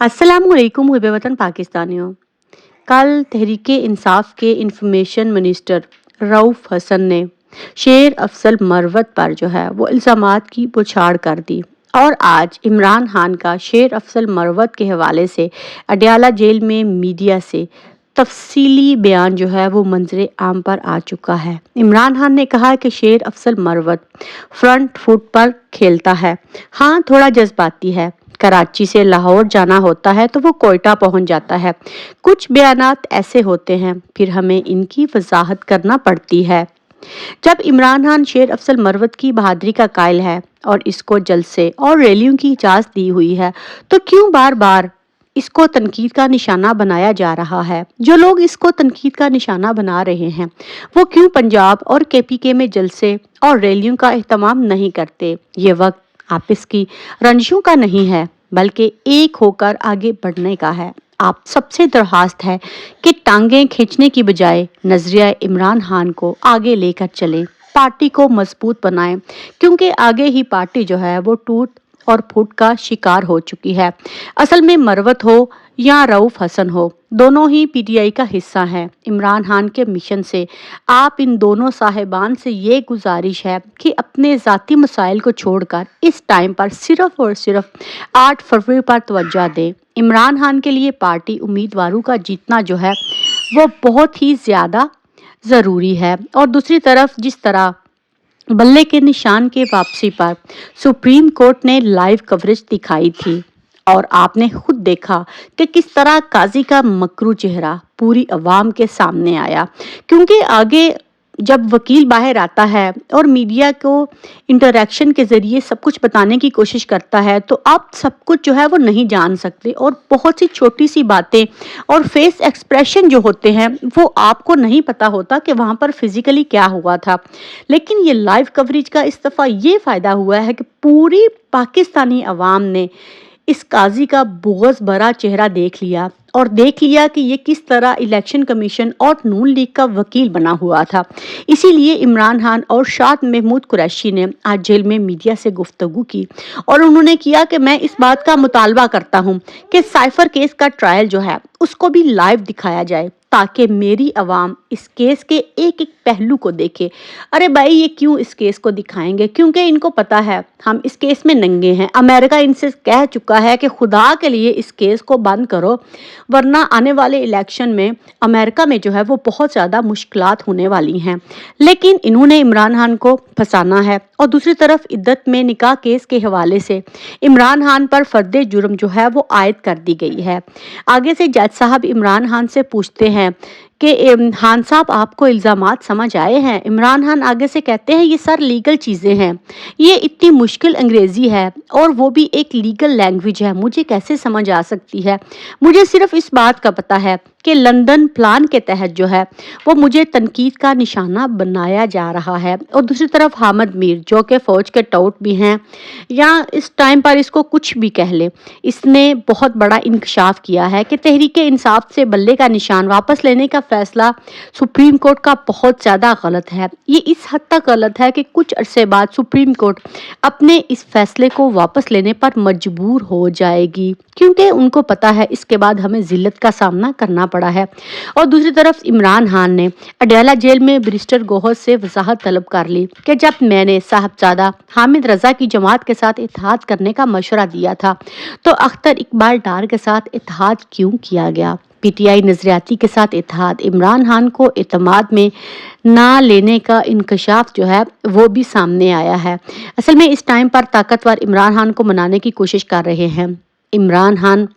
अस्सलामुअलैकुम हुबे वतन पाकिस्तानियों। कल तहरीक इंसाफ के इंफॉर्मेशन मिनिस्टर रऊफ हसन ने शेर अफजल मरवत पर जो है वो इल्ज़ामात की बौछार कर दी और आज इमरान खान का शेर अफजल मरवत के हवाले से अडयाला जेल में मीडिया से तफसीली बयान जो है वो मंजरे आम पर आ चुका है। इमरान खान ने कहा कि शेर अफजल मरवत फ्रंट फुट पर खेलता है, हाँ थोड़ा जज्बाती है। कराची से लाहौर जाना होता है तो वो कोयटा पहुंच जाता है। कुछ बयानात ऐसे होते हैं, फिर हमें इनकी वजाहत करना पड़ती है। जब इमरान खान शेर अफजल मरवत की बहादुरी का कायल है और इसको जलसे और रैलियों की इजाजत दी हुई है, तो क्यों बार बार इसको तनकीद का निशाना बनाया जा रहा है? जो लोग इसको तनकीद का निशाना बना रहे हैं, वो क्यों पंजाब और केपीके में जलसे और रैलियों का एहतमाम नहीं करते? ये वक्त आपस की रंजिशों का नहीं है, बल्कि एक होकर आगे बढ़ने का है। आप सबसे दरखास्त है कि टांगें खींचने की बजाय नजरिया इमरान खान को आगे लेकर चलें, पार्टी को मजबूत बनाएं, क्योंकि आगे ही पार्टी जो है वो टूट और फूट का शिकार हो चुकी है। असल में मरवत हो या रऊफ हसन हो, दोनों ही पीटीआई का हिस्सा हैं। इमरान खान के मिशन से आप इन दोनों साहिबान से ये गुजारिश है कि अपने ज़ाती मसाइल को छोड़कर इस टाइम पर सिर्फ और सिर्फ 8 फरवरी पर तवज्जो दें। इमरान खान के लिए पार्टी उम्मीदवारों का जीतना जो है वो बहुत ही ज़्यादा ज़रूरी है। और दूसरी तरफ जिस तरह बल्ले के निशान के वापसी पर सुप्रीम कोर्ट ने लाइव कवरेज दिखाई थी और आपने खुद देखा कि किस तरह काजी का मकरू चेहरा पूरी अवाम के सामने आया, क्योंकि आगे जब वकील बाहर आता है और मीडिया को इंटरेक्शन के जरिए सब कुछ बताने की कोशिश करता है, तो आप सब कुछ जो है वो नहीं जान सकते और बहुत सी छोटी सी बातें और फेस एक्सप्रेशन जो होते हैं वो आपको नहीं पता होता कि वहाँ पर फिजिकली क्या हुआ था। लेकिन ये लाइव कवरेज का इस दफ़ा ये फ़ायदा हुआ है कि पूरी पाकिस्तानी अवाम ने इस काजी का बोझ भरा चेहरा देख लिया और देख लिया कि ये किस तरह इलेक्शन कमीशन और नून लीग का वकील बना हुआ था। इसीलिए इमरान खान और शाद महमूद कुरैशी ने आज जेल में मीडिया से गुफ्तगू की और उन्होंने किया कि मैं इस बात का मुतालबा करता हूं कि साइफर केस का ट्रायल जो है उसको भी लाइव दिखाया जाए, ताकि मेरी आवाम इस केस के एक एक पहलू को देखे। अरे भाई, ये क्यों इस केस को दिखाएंगे? क्योंकि इनको पता है हम इस केस में नंगे हैं। अमेरिका इनसे कह चुका है कि खुदा के लिए इस केस को बंद करो, वरना आने वाले इलेक्शन में अमेरिका में जो है वो बहुत ज़्यादा मुश्किलात होने वाली हैं। लेकिन इन्होंने इमरान खान को फंसाना है। और दूसरी तरफ इद्दत में निकाह केस के हवाले से इमरान खान पर फर्द जुर्म जो है वो आयद कर दी गई है। आगे से जज साहब इमरान खान से पूछते हैं कि खान साहब आपको इल्ज़ामात समझ आए हैं? इमरान खान आगे से कहते हैं ये सर लीगल चीज़ें हैं, ये इतनी मुश्किल अंग्रेज़ी है और वो भी एक लीगल लैंग्वेज है, मुझे कैसे समझ आ सकती है? मुझे सिर्फ इस बात का पता है कि लंदन प्लान के तहत जो है वो मुझे तनकीद का निशाना बनाया जा रहा है। और दूसरी तरफ हामिद मीर जो कि फ़ौज के टाउट भी हैं, या इस टाइम पर इसको कुछ भी कह ले, इसने बहुत बड़ा इंकशाफ किया है कि तहरीक इंसाफ से बल्ले का निशान वापस लेने का फैसला सुप्रीम कोर्ट का बहुत ज़्यादा गलत है। ये इस हद तक गलत है कि कुछ अरसे बाद सुप्रीम कोर्ट अपने इस फैसले को वापस लेने पर मजबूर हो जाएगी, क्योंकि उनको पता है इसके बाद हमें जिल्लत का सामना करना पड़ा है। और दूसरी तरफ इमरान खान ने अडयाला जेल में बैरिस्टर गोहर से वजाहत तलब कर ली कि जब मैंने साहबजादा हामिद रजा की जमात के साथ इत्तेहाद करने का मशवरा दिया था, तो अख्तर इकबाल डार के साथ इत्तेहाद क्यों किया गया? पीटीआई नजरियाती के साथ इत्तेहाद इमरान खान को इत्तेमाद में ना लेने का इंकशाफ जो है वो भी सामने आया है। असल में इस टाइम पर ताकतवर इमरान खान को मनाने की कोशिश कर रहे हैं। इमरान खान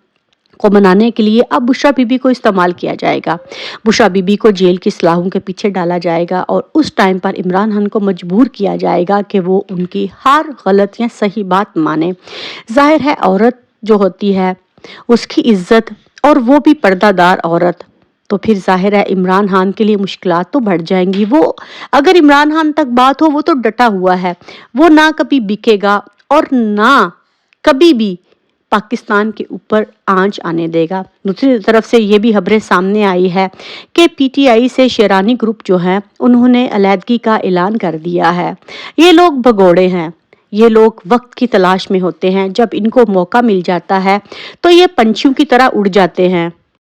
को मनाने के लिए अब बुशरा बीबी को इस्तेमाल किया जाएगा। बुशरा बीबी को जेल की सलाहों के पीछे डाला जाएगा और उस टाइम पर इमरान खान को मजबूर किया जाएगा कि वो उनकी हर गलत या सही बात माने। जाहिर है औरत जो होती है उसकी इज्जत, और वो भी पर्दादार औरत, तो फिर जाहिर है इमरान खान के लिए मुश्किलात तो बढ़ जाएंगी। वो अगर इमरान खान तक बात हो, वो तो डटा हुआ है, वो ना कभी बिकेगा और ना कभी भी पाकिस्तान के ऊपर आंच आने देगा। दूसरी तरफ से ये भी खबरें सामने आई है कि पीटीआई से शेरानी ग्रुप जो है उन्होंने अलहदगी का ऐलान कर दिया है। ये लोग भगोड़े हैं, یہ لوگ وقت کی تلاش میں ہوتے ہیں، جب ان کو موقع مل جاتا ہے تو یہ پنچھیوں کی طرح اڑ جاتے ہیں۔